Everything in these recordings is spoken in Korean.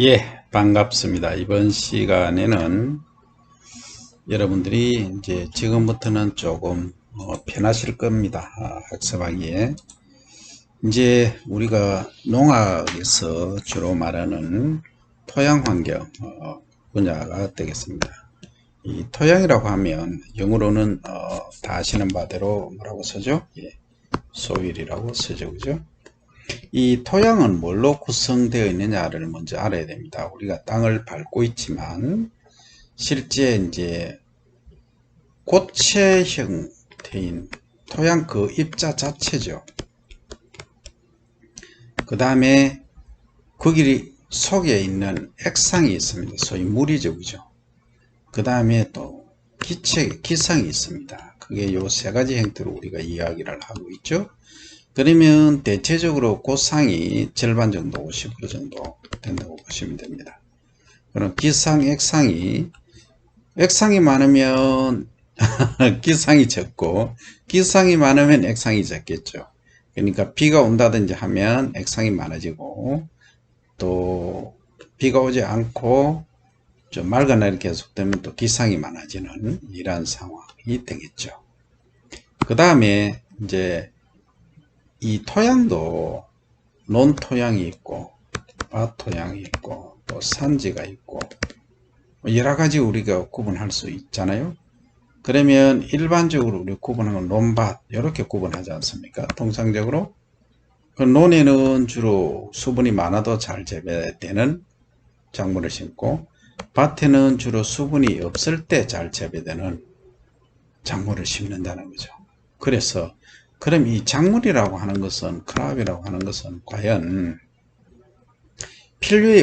예, 반갑습니다. 이번 시간에는 여러분들이 이제 지금부터는 조금 편하실 겁니다. 학습하기에. 이제 우리가 농학에서 주로 말하는 토양 환경 분야가 되겠습니다. 이 토양이라고 하면 영어로는 다 아시는 바대로 뭐라고 쓰죠? 예, 소일이라고 쓰죠, 그죠? 이 토양은 뭘로 구성되어 있느냐를 먼저 알아야 됩니다. 우리가 땅을 밟고 있지만 실제 이제 고체 형태인 토양 그 입자 자체죠. 그 다음에 거기 속에 있는 액상이 있습니다. 소위 물이죠, 그죠? 그 다음에 또 기성이 있습니다. 그게 요 세 가지 형태로 우리가 이야기를 하고 있죠. 그러면 대체적으로 고상이 절반 정도 50% 정도 된다고 보시면 됩니다. 그럼 기상, 액상이 많으면 기상이 적고 기상이 많으면 액상이 적겠죠. 그러니까 비가 온다든지 하면 액상이 많아지고 또 비가 오지 않고 좀 맑은 날이 계속되면 또 기상이 많아지는 이러한 상황이 되겠죠. 그 다음에 이제 이 토양도 논토양이 있고 밭토양이 있고 또 산지가 있고 여러가지 우리가 구분할 수 있잖아요. 그러면 일반적으로 우리 구분하는 논밭 이렇게 구분하지 않습니까? 통상적으로 그 논에는 주로 수분이 많아도 잘 재배되는 작물을 심고 밭에는 주로 수분이 없을 때 잘 재배되는 작물을 심는다는 거죠. 그래서 그럼 이 작물이라고 하는 것은 크랍이라고 하는 것은 과연 필요에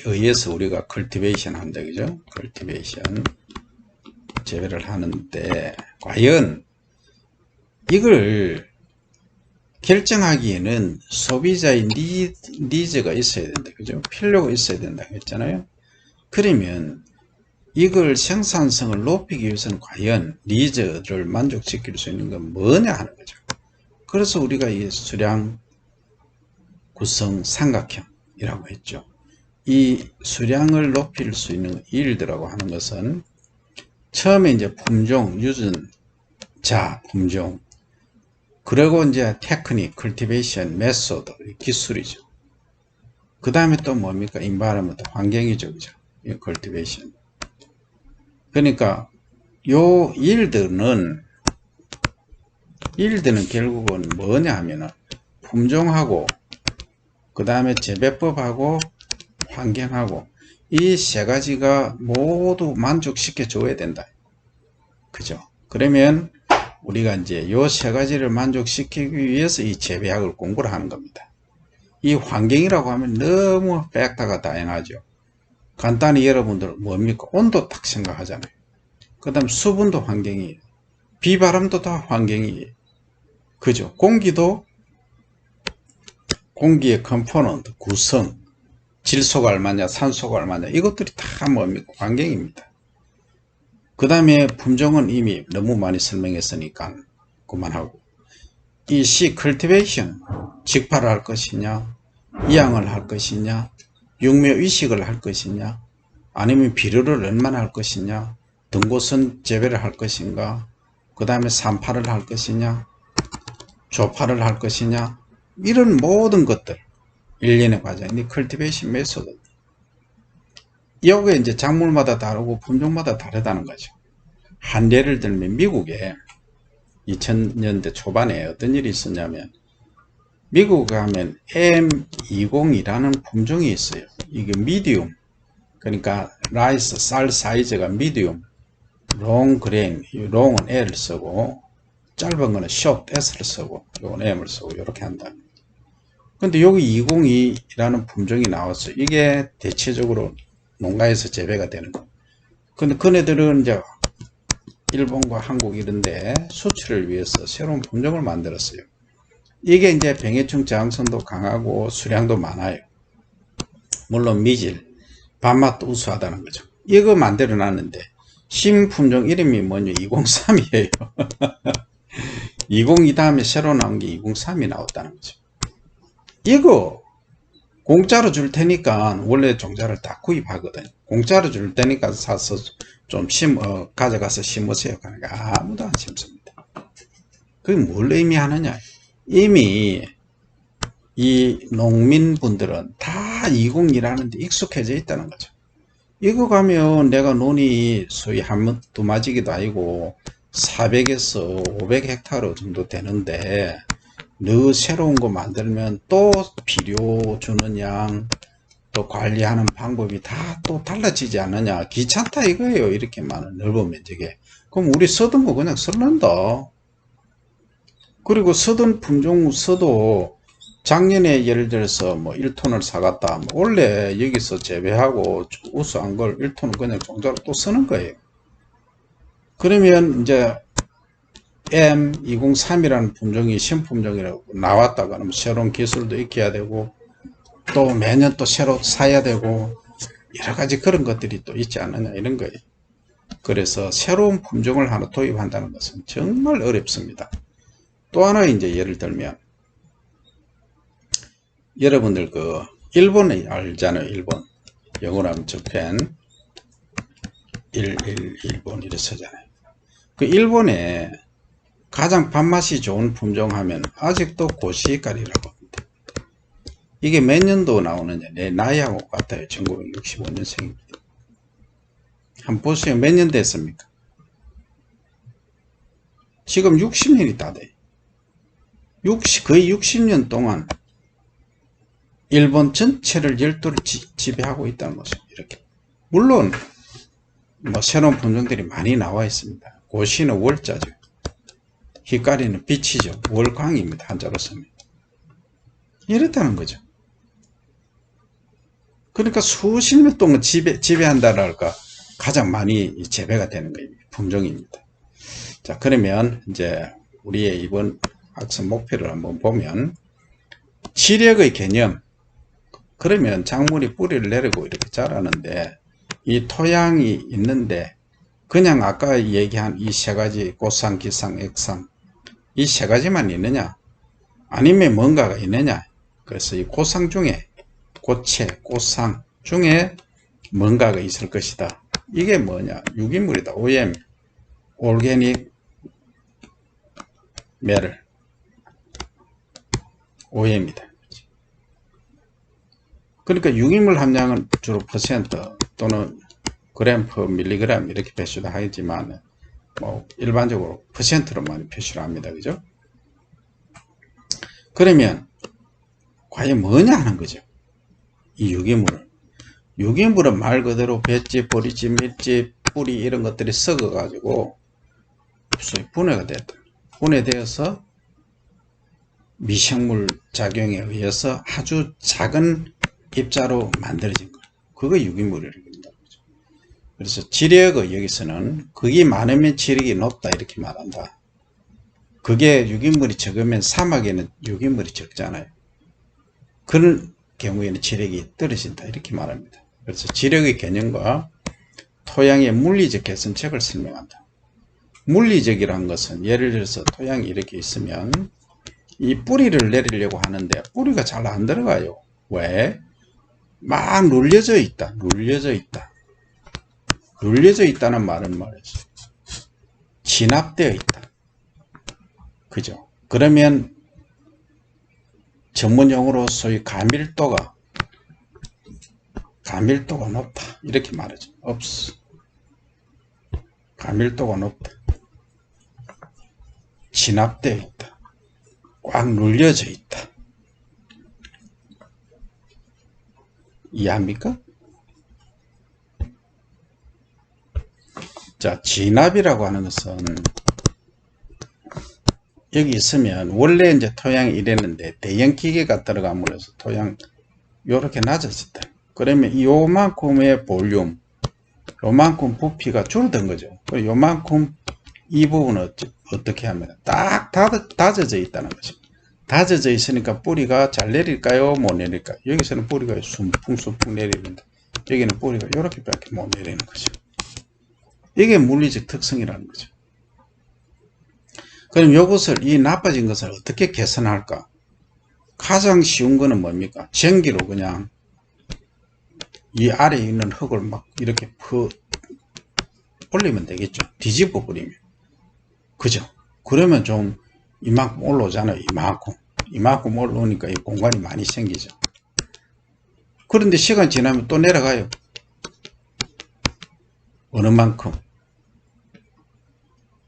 의해서 우리가 컬티베이션 한다, 그죠? 컬티베이션 재배를 하는데 과연 이걸 결정하기에는 소비자의 니즈가 있어야 된다, 그죠? 필요가 있어야 된다 했잖아요. 그러면 이걸 생산성을 높이기 위해서는 과연 니즈를 만족시킬 수 있는 건 뭐냐 하는 거죠. 그래서 우리가 이 수량 구성 삼각형이라고 했죠. 이 수량을 높일 수 있는 일들이라고 하는 것은 처음에 이제 품종, 유전자 품종, 그리고 이제 테크닉, 컬티베이션, 메소드, 기술이죠. 그 다음에 또 뭡니까? 인바이러먼트, 환경이죠, 그죠? 이 컬티베이션. 그러니까 요 일들은 결국은 뭐냐 하면은 품종하고 그 다음에 재배법하고 환경하고 이 세 가지가 모두 만족시켜 줘야 된다. 그죠? 그러면 우리가 이제 요 세 가지를 만족시키기 위해서 이 재배학을 공부를 하는 겁니다. 이 환경이라고 하면 너무 팩터가 다양하죠. 간단히 여러분들 뭡니까? 온도 딱 생각하잖아요. 그 다음 수분도 환경이에요. 비바람도 다 환경이에요. 그죠? 공기의 컴포넌트, 구성, 질소가 얼마냐, 산소가 얼마냐, 이것들이 다 뭡니까? 환경입니다. 그 다음에 품종은 이미 너무 많이 설명했으니까 그만하고, 이 컬티베이션, 직파를 할 것이냐, 이양을 할 것이냐, 육묘 이식을 할 것이냐, 아니면 비료를 얼마나 할 것이냐, 등고선 재배를 할 것인가, 그 다음에 산파를 할 것이냐, 조파를 할 것이냐, 이런 모든 것들 일련의 과정이 컬티베이션 메소드. 이게 이제 작물마다 다르고 품종마다 다르다는 거죠. 한 예를 들면 미국에 2000년대 초반에 어떤 일이 있었냐면 미국에 가면 M20이라는 품종이 있어요. 이게 미디움, 그러니까 라이스 쌀 사이즈가 미디움, 롱 그레인, 롱은 L을 쓰고 짧은 거는 short S를 쓰고 요건 M을 쓰고 이렇게 한다. 근데 여기 202라는 품종이 나왔어. 이게 대체적으로 농가에서 재배가 되는 거. 근데 그네들은 이제 일본과 한국 이런데 수출을 위해서 새로운 품종을 만들었어요. 이게 이제 병해충 저항성도 강하고 수량도 많아요. 물론 미질, 밥맛도 우수하다는 거죠. 이거 만들어 놨는데 신품종 이름이 뭐냐? 203이에요. 202 다음에 새로 나온 게 203이 나왔다는 거죠. 이거 공짜로 줄 테니까 원래 종자를 다 구입하거든요. 공짜로 줄 테니까 사서 좀 가져가서 심으세요. 그러니까 아무도 안 심습니다. 그게 뭘 의미하느냐. 이미 이 농민분들은 다 20일하는데 익숙해져 있다는 거죠. 이거 가면 내가 논이 소위 두 마지기도 아니고 400에서 500헥타르 정도 되는데 너 새로운 거 만들면 또 비료 주는 양, 또 관리하는 방법이 다 또 달라지지 않느냐. 귀찮다 이거예요. 이렇게 많은 넓은 면적에. 그럼 우리 쓰던 거 그냥 쓸란다. 그리고 쓰던 품종 써도 작년에 예를 들어서 뭐 1톤을 사갔다. 뭐 원래 여기서 재배하고 우수한 걸 1톤을 그냥 종자로 또 쓰는 거예요. 그러면 이제 M203이라는 품종이 신품종이라고 나왔다 그러면 새로운 기술도 익혀야 되고 또 매년 또 새로 사야 되고 여러 가지 그런 것들이 또 있지 않느냐 이런 거예요. 그래서 새로운 품종을 하나 도입한다는 것은 정말 어렵습니다. 또 하나 이제 예를 들면 여러분들 그 일본에 알잖아요. 일본 영어로 하면 저펜 111번 이렇게 쓰잖아요. 그 일본에 가장 밥맛이 좋은 품종 하면 아직도 고시가리라고 합니다. 이게 몇 년도 나오느냐 내 나이하고 같아요. 1965년생입니다. 한번 보세요. 몇 년 됐습니까? 지금 60년이 다 돼요. 거의 60년 동안 일본 전체를 열도를 지배하고 있다는 거죠. 이렇게. 물론 뭐 새로운 품종들이 많이 나와 있습니다. 고시는 월자죠. 히카리는 빛이죠. 월광입니다. 한자로 쓰면. 이렇다는 거죠. 그러니까 수십 년 동안 지배한다랄까 가장 많이 재배가 되는 거예요. 품종입니다. 자, 그러면 이제 우리의 이번 학습 목표를 한번 보면 지력의 개념. 그러면 작물이 뿌리를 내리고 이렇게 자라는데 이 토양이 있는데 그냥 아까 얘기한 이 세 가지 고상, 기상, 액상 이 세 가지만 있느냐 아니면 뭔가가 있느냐. 그래서 이 고상 중에 고체, 고상 중에 뭔가가 있을 것이다. 이게 뭐냐 유기물이다. OM 올게닉 메를 OM이다. 그러니까 유기물 함량은 주로 퍼센트 또는 그램 퍼 밀리그램 이렇게 표시도 하지만 뭐 일반적으로 퍼센트로 많이 표시를 합니다. 그죠? 그러면 과연 뭐냐 하는 거죠. 이 유기물은 말 그대로 볏짚, 보리집, 밀집, 뿌리 이런 것들이 썩어 가지고 분해가 됐다. 분해되어서 미생물 작용에 의해서 아주 작은 입자로 만들어진 거예요. 그거 유기물이라고 합니다. 그래서 지력의 여기서는 그게 많으면 지력이 높다 이렇게 말한다. 그게 유기물이 적으면 사막에는 유기물이 적잖아요. 그런 경우에는 지력이 떨어진다 이렇게 말합니다. 그래서 지력의 개념과 토양의 물리적 개선책을 설명한다. 물리적이라는 것은 예를 들어서 토양이 이렇게 있으면 이 뿌리를 내리려고 하는데 뿌리가 잘 안 들어가요. 왜? 막 눌려져 있다. 눌려져 있다는 말은 말이죠. 진압되어 있다. 그죠? 그러면 전문용어로 소위 가밀도가 높다. 이렇게 말하죠. 없어. 가밀도가 높다. 진압되어 있다. 꽉 눌려져 있다. 이해합니까? 자, 진압이라고 하는 것은 여기 있으면 원래 이제 토양이 이랬는데 대형 기계가 들어감으로써 토양 요렇게 낮아졌다. 그러면 요만큼의 볼륨, 요만큼 부피가 줄어든 거죠. 요만큼 이 부분은 어떻게 하면 딱 다져져 있다는 거죠. 다져져 있으니까 뿌리가 잘 내릴까요? 못 내릴까요? 여기서는 뿌리가 숨풍숨풍 내리는데 여기는 뿌리가 이렇게밖에 못 내리는 거죠. 이게 물리적 특성이라는 거죠. 그럼 이것을 이 나빠진 것을 어떻게 개선할까? 가장 쉬운 거는 뭡니까? 전기로 그냥 이 아래에 있는 흙을 막 이렇게 올리면 되겠죠. 뒤집어 버리면. 그죠? 그러면 좀 이만큼 올라오잖아요. 이만큼 올라오니까 이 공간이 많이 생기죠. 그런데 시간 지나면 또 내려가요. 어느 만큼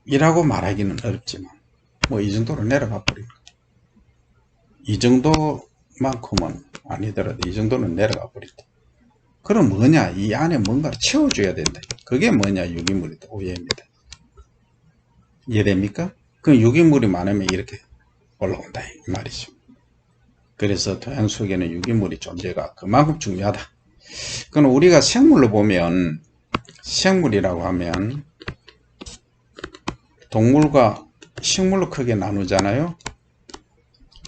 이라고 말하기는 어렵지만 뭐 이 정도로 내려가 버립니다. 이 정도만큼은 아니더라도 이 정도는 내려가 버린다. 그럼 뭐냐? 이 안에 뭔가를 채워줘야 된다. 그게 뭐냐? 유기물이다. 오해입니다. 이해됩니까? 그럼 유기물이 많으면 이렇게 올라온다 이 말이죠. 그래서 토양 속에는 유기물의 존재가 그만큼 중요하다. 그럼 우리가 생물로 보면, 생물이라고 하면 동물과 식물로 크게 나누잖아요.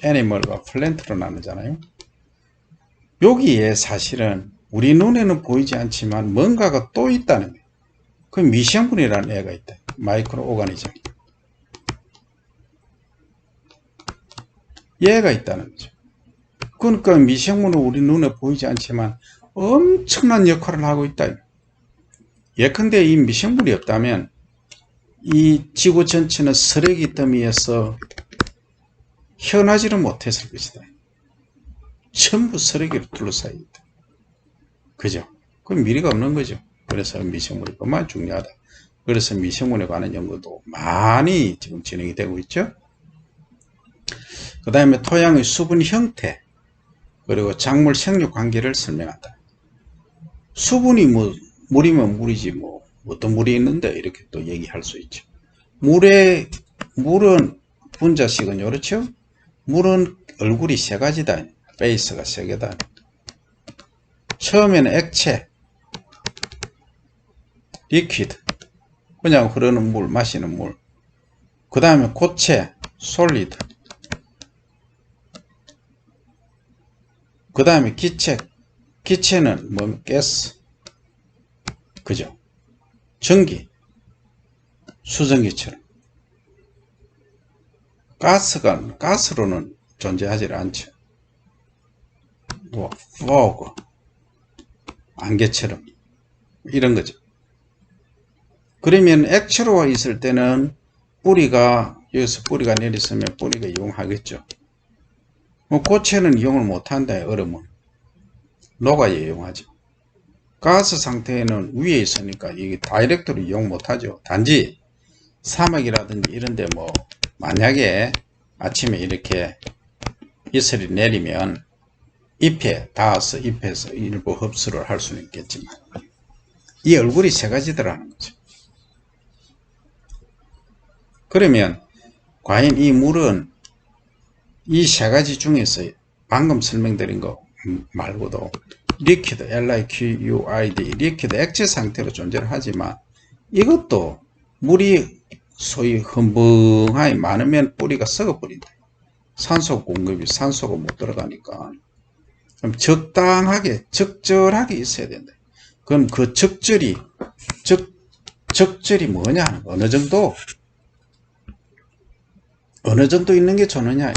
애니멀과 플랜트로 나누잖아요. 여기에 사실은 우리 눈에는 보이지 않지만 뭔가가 또 있다는 거예요. 그 미생물이라는 애가 있다. 마이크로 오가니즘. 얘가 있다는 거죠. 그러니까 미생물은 우리 눈에 보이지 않지만 엄청난 역할을 하고 있다. 예컨대 이 미생물이 없다면 이 지구 전체는 쓰레기 더미에서 현하지를 못했을 것이다. 전부 쓰레기로 둘러싸여 있다. 그죠? 그럼 미래가 없는 거죠. 그래서 미생물이 그만 중요하다. 그래서 미생물에 관한 연구도 많이 지금 진행이 되고 있죠. 그 다음에 토양의 수분 형태, 그리고 작물 생육 관계를 설명한다. 수분이 뭐 물이면 물이지 뭐 어떤 물이 있는데 이렇게 또 얘기할 수 있죠. 물은 분자식은 이렇죠. 물은 얼굴이 세 가지다. 베이스가 세 개다. 처음에는 액체, 리퀴드, 그냥 흐르는 물, 마시는 물. 그 다음에 고체, 솔리드. 그 다음에 기체, 기체는 뭐 가스, 그죠? 전기, 수증기처럼. 가스로는 존재하지 않죠. 뭐 포그, 안개처럼 이런 거죠. 그러면 액체로 있을 때는 여기서 뿌리가 내렸으면 뿌리가 이용하겠죠. 뭐 고체는 이용을 못한다. 얼음은 녹아야 이용하죠. 가스 상태에는 위에 있으니까 이게 다이렉트로 이용 못하죠. 단지 사막이라든지 이런데 뭐 만약에 아침에 이렇게 이슬이 내리면 잎에 닿아서 잎에서 일부 흡수를 할 수는 있겠지만 이 얼굴이 세 가지더라는 거죠. 그러면 과연 이 물은 이 세 가지 중에서 방금 설명드린 거 말고도 리퀴드, LIQUID, 리퀴드 액체 상태로 존재를 하지만 이것도 물이 소위 흥분하게 많으면 뿌리가 썩어버린다. 산소 공급이 산소가 못 들어가니까 그럼 적절하게 있어야 된다. 그럼 그 적절이 뭐냐? 어느 정도 있는 게 좋느냐?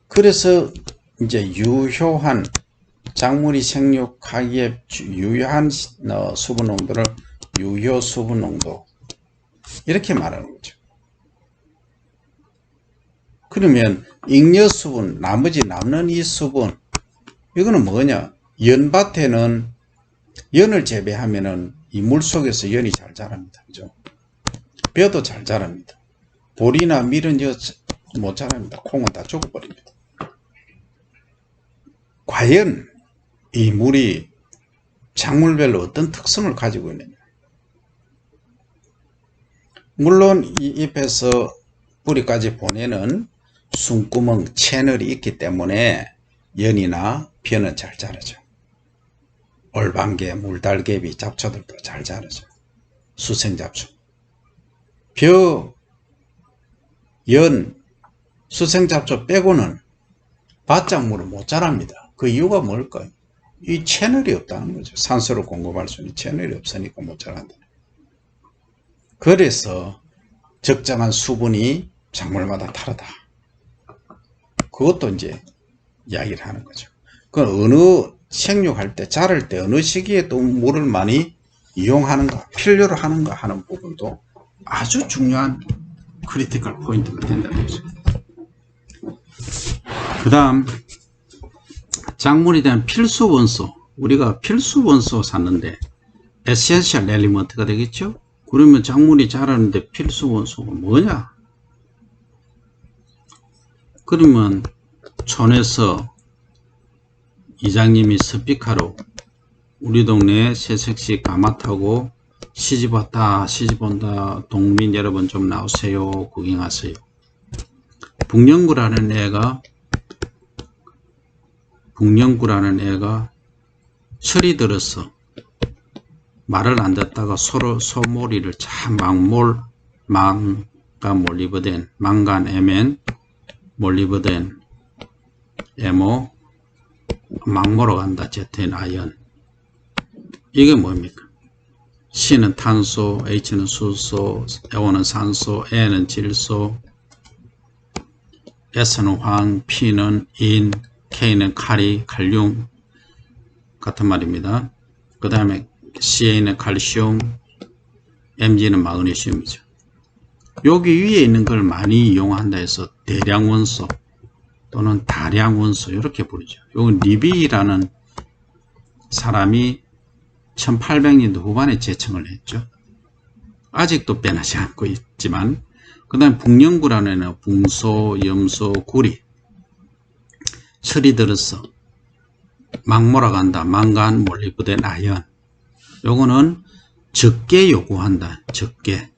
그래서 이제 유효한 작물이 생육하기에 유효한 수분 농도를 유효 수분 농도 이렇게 말하는 거죠. 그러면 잉여 수분, 나머지 남는 이 수분, 이거는 뭐냐? 연밭에는 연을 재배하면은 이 물 속에서 연이 잘 자랍니다. 그죠? 벼도 잘 자랍니다. 보리나 밀은 못 자랍니다. 콩은 다 죽어버립니다. 과연 이 물이 작물별로 어떤 특성을 가지고 있느냐? 물론 이 잎에서 뿌리까지 보내는 숨구멍 채널이 있기 때문에 연이나 벼는 잘 자라죠. 올방개, 물달개비, 잡초들도 잘 자라죠. 수생잡초. 벼, 연, 수생잡초 빼고는 밭작물은 못 자랍니다. 그 이유가 뭘까요? 이 채널이 없다는 거죠. 산소를 공급할 수 있는 채널이 없으니까 못 자란다. 그래서 적정한 수분이 작물마다 다르다. 그것도 이제 이야기를 하는 거죠. 그 어느 생육할 때, 자랄 때 어느 시기에 또 물을 많이 이용하는가, 필요로 하는가 하는 부분도 아주 중요한 크리티컬 포인트가 된다는 거죠. 그 다음 작물에 대한 필수 원소, 우리가 필수 원소 샀는데 에센셜 엘리먼트가 되겠죠. 그러면 작물이 자라는데 필수 원소가 뭐냐? 그러면 촌에서 이장님이 스피카로 우리 동네 새색시 가마 타고 시집왔다 시집온다 동민 여러분 좀 나오세요, 구경하세요. 북령구라는 애가 철이 들어서 말을 안 듣다가 서로 소몰이를 참 망가 몰리버덴 망간 에멘 몰리버덴 에모 망모로 간다 제텐 아연. 이게 뭡니까? C는 탄소, H는 수소, O는 산소, N은 질소, S는 황, P는 인, K는 카리, 칼륨 같은 말입니다. 그 다음에 CA는 칼슘, Mg는 마그네슘이죠. 여기 위에 있는 걸 많이 이용한다 해서 대량 원소 또는 다량 원소 이렇게 부르죠. 요건 리비라는 사람이 1800년도 후반에 제청을 했죠. 아직도 변하지 않고 있지만, 그 다음에 북령구라는 애는 붕소, 염소, 구리 철이 들어서 막 몰아간다. 망간, 몰리브덴, 아연. 요거는 적게 요구한다. 적게.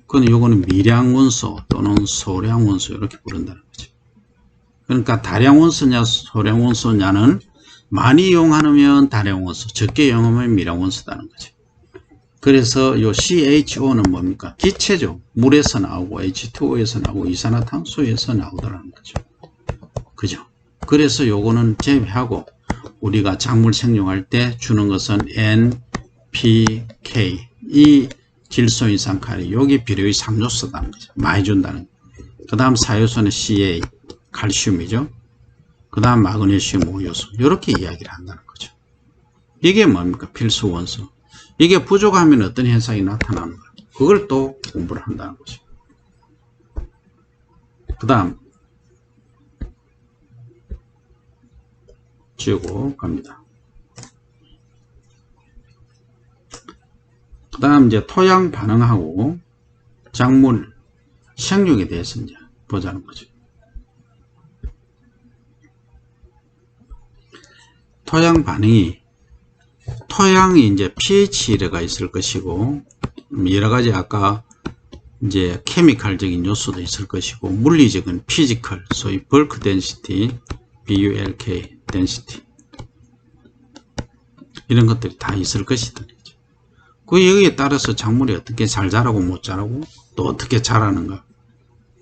그건 요거는 미량 원소 또는 소량 원소 이렇게 부른다는 거죠. 그러니까 다량 원소냐 소량 원소냐는 많이 이용하면 다량 원소, 적게 이용하면 미량 원소다는 거죠. 그래서 요 CHO는 뭡니까? 기체죠. 물에서 나오고 H2O에서 나오고 이산화탄소에서 나오더라는 거죠. 그죠? 그래서 요거는 제외하고 우리가 작물 생육할 때 주는 것은 NPK, 이 질소, 이산, 카리, 여기 비료의 3요소다는 거죠. 많이 준다는 거죠. 그 다음 4요소는 CA, 칼슘이죠. 그 다음 마그네슘 5요소. 이렇게 이야기를 한다는 거죠. 이게 뭡니까? 필수 원소. 이게 부족하면 어떤 현상이 나타나는가? 그걸 또 공부를 한다는 거죠. 그 다음 지우고 갑니다. 그 다음 이제 토양 반응하고 작물 생육에 대해서 이제 보자는 거죠. 토양 반응이, 토양이 이제 pH가 있을 것이고, 여러 가지 아까 이제 케미칼적인 요소도 있을 것이고, 물리적인 피지컬, 소위 bulk density, BULK density, 이런 것들이 다 있을 것이다. 그 여기에 따라서 작물이 어떻게 잘 자라고 못 자라고 또 어떻게 자라는가.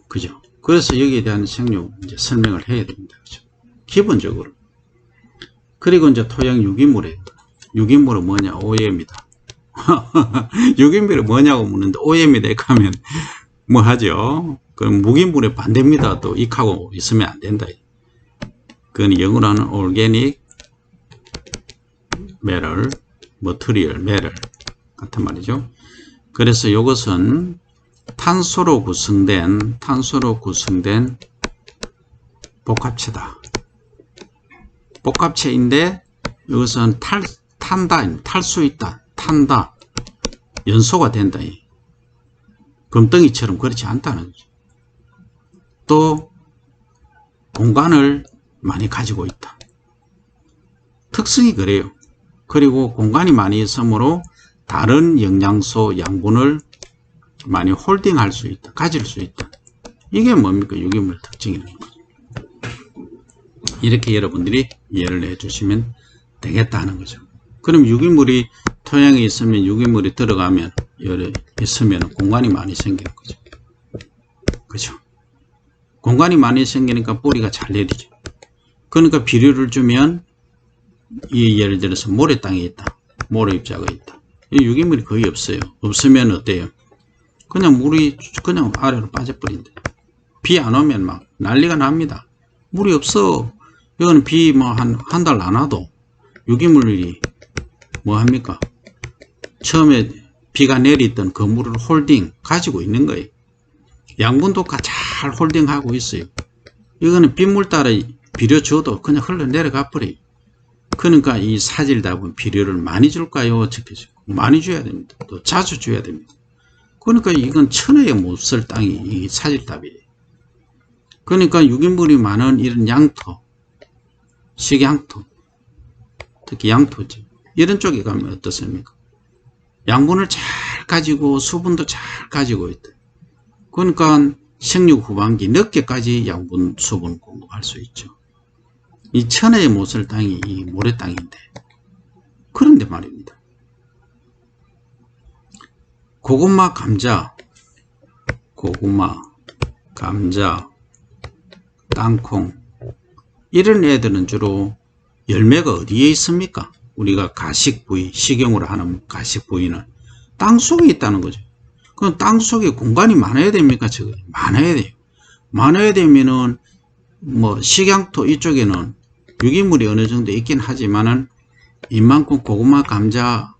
그죠? 그래서 여기에 대한 생육 이제 설명을 해야 됩니다. 그죠? 기본적으로. 그리고 이제 토양 유기물에, 유기물은 뭐냐? 오염이다. 유기물이 뭐냐고 묻는데 오염이다 이렇게 하면 뭐 하죠? 그럼 무기물에 반대입니다. 또 익하고 있으면 안 된다. 그건 영어로는 organic matter, material matter 같은 말이죠. 그래서 이것은 탄소로 구성된 복합체다. 복합체인데 이것은 탈 수 있다. 탄다. 연소가 된다. 금덩이처럼 그렇지 않다는 거죠. 또 공간을 많이 가지고 있다. 특성이 그래요. 그리고 공간이 많이 있으므로 다른 영양소, 양분을 많이 홀딩할 수 있다. 가질 수 있다. 이게 뭡니까? 유기물 특징이라는 거죠. 이렇게 여러분들이 이해를 해주시면 되겠다 하는 거죠. 그럼 유기물이 토양에 있으면 유기물이 들어가면 있으면 공간이 많이 생기는 거죠. 그죠? 공간이 많이 생기니까 뿌리가 잘 내리죠. 그러니까 비료를 주면 이 예를 들어서 모래 땅에 있다. 모래 입자가 있다. 이 유기물이 거의 없어요. 없으면 어때요? 그냥 물이 그냥 아래로 빠져버린다. 비 안 오면 막 난리가 납니다. 물이 없어. 이거는 비 뭐 한 달 안 와도 유기물이 뭐 합니까? 처음에 비가 내리던 그 물을 홀딩 가지고 있는 거예요. 양분도 잘 홀딩하고 있어요. 이거는 빗물 따라 비료줘도 그냥 흘러내려가 버려요. 그러니까 이 사질답은 비료를 많이 줄까요? 적혀지고 많이 줘야 됩니다. 또 자주 줘야 됩니다. 그러니까 이건 천혜에 못 쓸 땅이 이 사질답이에요. 그러니까 유기물이 많은 이런 양토, 식양토, 특히 양토죠. 이런 쪽에 가면 어떻습니까? 양분을 잘 가지고 수분도 잘 가지고 있다. 그러니까 생육 후반기 늦게까지 양분 수분 공급할 수 있죠. 이 천혜에 못 쓸 땅이 이 모래 땅인데, 그런데 말입니다. 고구마, 감자, 땅콩, 이런 애들은 주로 열매가 어디에 있습니까? 우리가 가식 부위, 식용으로 하는 가식 부위는 땅 속에 있다는 거죠. 그럼 땅 속에 공간이 많아야 됩니까? 저거 많아야 돼요. 많아야 되면은 뭐 식양토 이쪽에는 유기물이 어느 정도 있긴 하지만은 이만큼 고구마, 감자,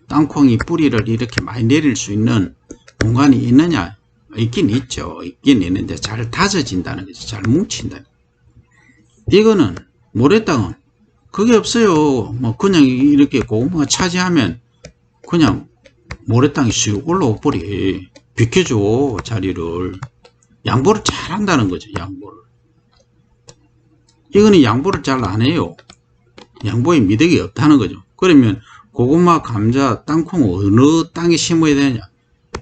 땅콩이 뿌리를 이렇게 많이 내릴 수 있는 공간이 있느냐? 있긴 있죠. 있긴 있는데 잘 다져진다는 거죠. 잘 뭉친다. 이거는 모래땅은 그게 없어요. 뭐 그냥 이렇게 고구마가 차지하면 그냥 모래땅이 쑥 올라오 버리. 비켜줘 자리를. 양보를 잘 한다는 거죠. 양보를. 이거는 양보를 잘 안 해요. 양보에 미덕이 없다는 거죠. 그러면 고구마, 감자, 땅콩 어느 땅에 심어야 되느냐?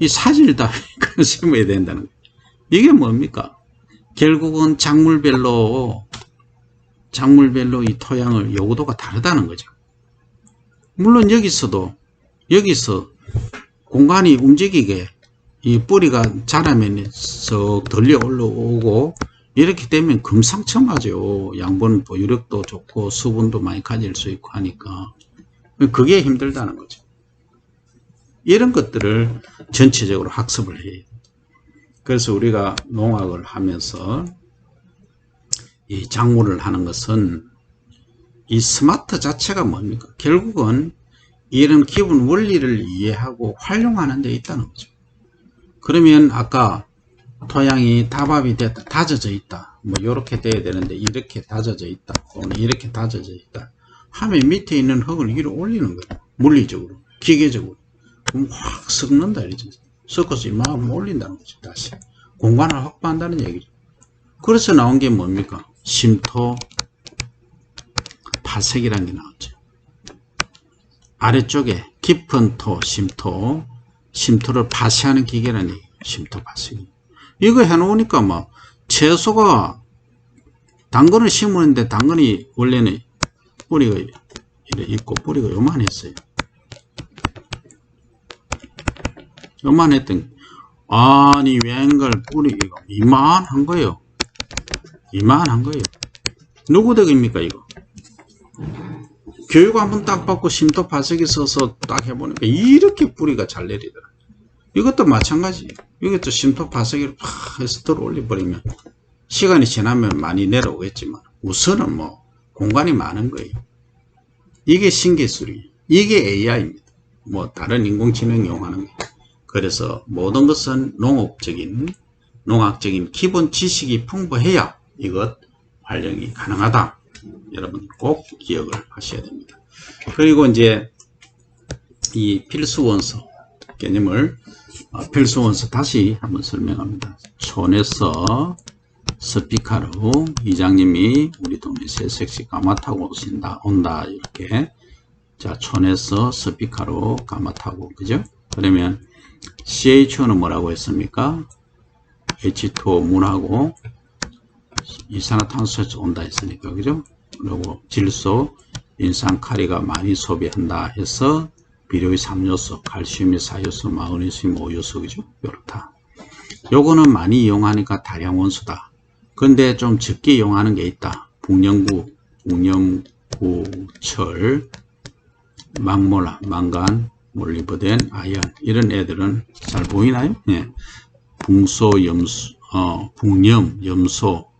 이 사질답이니까 심어야 된다는 거죠. 이게 뭡니까? 결국은 작물별로 이 토양을 요구도가 다르다는 거죠. 물론 여기서 공간이 움직이게 이 뿌리가 자라면 썩 들려 올라오고 이렇게 되면 금상첨화죠. 양분 보유력도 좋고 수분도 많이 가질 수 있고 하니까 그게 힘들다는 거죠. 이런 것들을 전체적으로 학습을 해요. 그래서 우리가 농학을 하면서 이 작물을 하는 것은 이 스마트 자체가 뭡니까? 결국은 이런 기본 원리를 이해하고 활용하는 데 있다는 거죠. 그러면 아까 토양이 다밥이 됐다, 다져져 있다. 뭐 이렇게 돼야 되는데 이렇게 다져져 있다. 또는 이렇게 다져져 있다. 하면 밑에 있는 흙을 위로 올리는 거예요. 물리적으로, 기계적으로. 그럼 확 섞는다 이러죠. 섞어서 이만큼 올린다는 거죠. 다시 공간을 확보한다는 얘기죠. 그래서 나온 게 뭡니까? 심토 파색이라는 게 나왔죠. 아래쪽에 깊은 토, 심토를 파쇄하는 기계라는 얘기예요. 심토 파쇄기. 이거 해놓으니까 뭐 채소가 당근을 심었는데 당근이 원래는 뿌리가 이렇게 있고 뿌리가 요만했어요. 요만했던 아니 웬걸 뿌리가 이만한 거예요. 이만한 거예요. 누구 덕입니까 이거? 교육 한번 딱 받고 심토 파쇄기 써서 딱 해보니까 이렇게 뿌리가 잘 내리더라. 이것도 마찬가지. 이것도 심토 파쇄기를 팍 해서 들어 올려버리면 시간이 지나면 많이 내려오겠지만 우선은 뭐 공간이 많은 거예요. 이게 신기술이에요. 이게 AI입니다. 뭐 다른 인공지능 이용하는 거예요. 그래서 모든 것은 농학적인 기본 지식이 풍부해야 이것 활용이 가능하다. 여러분 꼭 기억을 하셔야 됩니다. 그리고 이제 이 필수원소 개념을 필수원소 다시 한번 설명합니다. 촌에서 스피카로 이장님이 우리 동네 새색시 가마 타고 온다 이렇게. 자, 촌에서 스피카로 가마 타고, 그죠? 그러면 CH2는 뭐라고 했습니까? H2O 물하고 이산화탄소에서 온다 했으니까, 그죠? 그리고 질소, 인산카리가 많이 소비한다 해서 비료의 3요소, 칼슘이 4요소, 마그네슘이 5요소, 그죠? 요렇다. 요거는 많이 이용하니까 다량 원소다. 근데 좀 적게 이용하는 게 있다. 북염구, 철, 망몰라, 망간, 몰리버덴, 아연 이런 애들은 잘 보이나요? 예. 북염, 염소,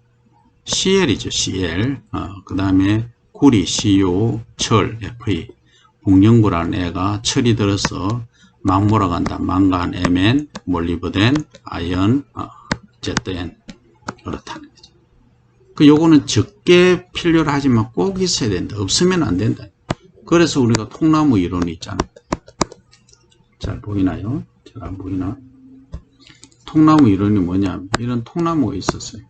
CL이죠. CL. 그 다음에 구리 CU, 철 FE. 복연구라는 애가 철이 들어서 막 몰아간다. 망간, Mn, 몰리브덴, 아연, ZN. 그렇다는 거죠. 요거는 적게 필요로 하지만 꼭 있어야 된다. 없으면 안 된다. 그래서 우리가 통나무 이론이 있잖아. 잘 보이나요? 잘 안 보이나? 통나무 이론이 뭐냐? 이런 통나무가 있었어요.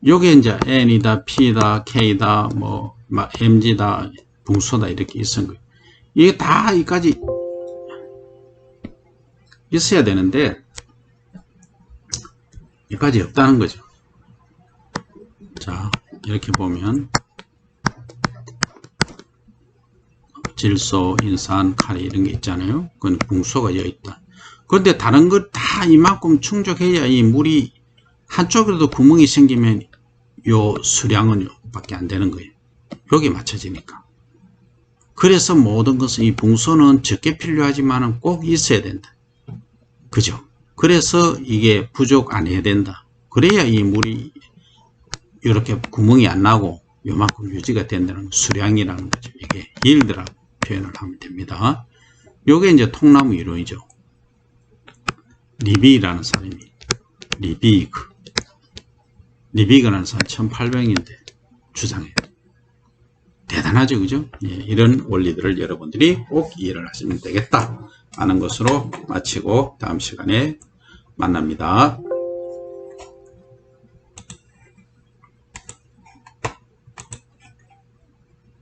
요게 이제 N이다, P다, K다, 뭐, MG다, 붕소다, 이렇게 있은 거예요. 이게 다 여기까지 있어야 되는데, 여기까지 없다는 거죠. 자, 이렇게 보면, 질소, 인산, 카리 이런 게 있잖아요. 그건 붕소가 여기 있다. 그런데 다른 것 다 이만큼 충족해야 이 물이 한쪽에도 구멍이 생기면 요 수량은 밖에 안 되는 거예요. 여기 맞춰지니까. 그래서 모든 것은 이 붕소는 적게 필요하지만 꼭 있어야 된다. 그죠? 그래서 이게 부족 안 해야 된다. 그래야 이 물이 이렇게 구멍이 안 나고 요만큼 유지가 된다는 수량이라는 거죠. 이게 일드라고 표현을 하면 됩니다. 요게 이제 통나무 이론이죠. 리비라는 사람이, 리비그라는 사람이 1800년대 주장해요. 대단하죠, 그죠? 예, 이런 원리들을 여러분들이 꼭 이해를 하시면 되겠다 하는 것으로 마치고 다음 시간에 만납니다.